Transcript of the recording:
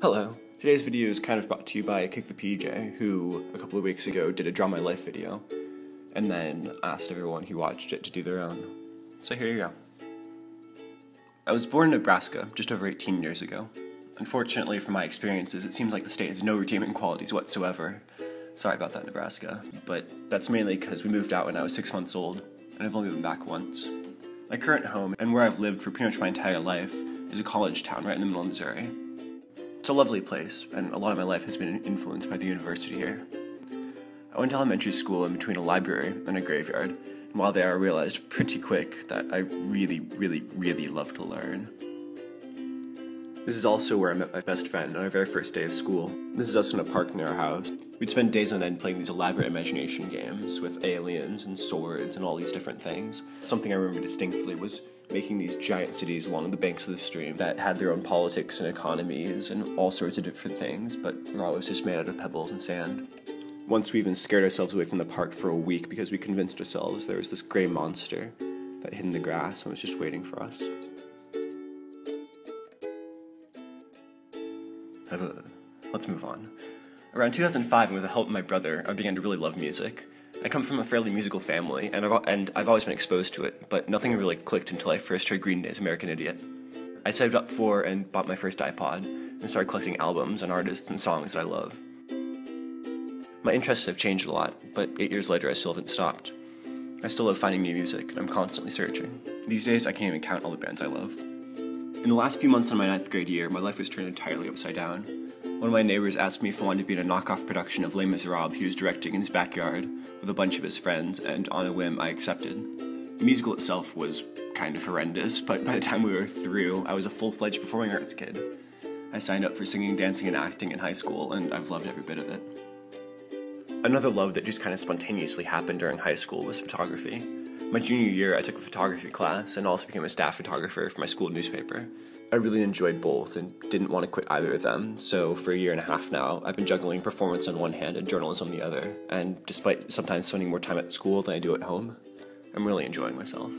Hello. Today's video is kind of brought to you by Kick the PJ, who a couple of weeks ago did a Draw My Life video, and then asked everyone who watched it to do their own. So here you go. I was born in Nebraska just over 18 years ago. Unfortunately, from my experiences, it seems like the state has no redeeming qualities whatsoever. Sorry about that, Nebraska, but that's mainly because we moved out when I was 6 months old, and I've only been back once. My current home, and where I've lived for pretty much my entire life, is a college town right in the middle of Missouri. It's a lovely place, and a lot of my life has been influenced by the university here. I went to elementary school in between a library and a graveyard, and while there I realized pretty quick that I really love to learn. This is also where I met my best friend on our very first day of school. This is us in a park near our house. We'd spend days on end playing these elaborate imagination games with aliens and swords and all these different things. Something I remember distinctly was making these giant cities along the banks of the stream that had their own politics and economies and all sorts of different things, but were always just made out of pebbles and sand. Once we even scared ourselves away from the park for a week because we convinced ourselves there was this gray monster that hid in the grass and was just waiting for us. Let's move on. Around 2005, and with the help of my brother, I began to really love music. I come from a fairly musical family, and I've always been exposed to it, but nothing really clicked until I first heard Green Day's American Idiot. I saved up for and bought my first iPod, and started collecting albums and artists and songs that I love. My interests have changed a lot, but 8 years later I still haven't stopped. I still love finding new music, and I'm constantly searching. These days I can't even count all the bands I love. In the last few months of my 9th grade year, my life was turned entirely upside down. One of my neighbors asked me if I wanted to be in a knockoff production of Les Miserables he was directing in his backyard with a bunch of his friends, and on a whim I accepted. The musical itself was kind of horrendous, but by the time we were through, I was a full-fledged performing arts kid. I signed up for singing, dancing, and acting in high school, and I've loved every bit of it. Another love that just kind of spontaneously happened during high school was photography. My junior year, I took a photography class and also became a staff photographer for my school newspaper. I really enjoyed both and didn't want to quit either of them, so for a year and a half now, I've been juggling performance on one hand and journalism on the other, and despite sometimes spending more time at school than I do at home, I'm really enjoying myself.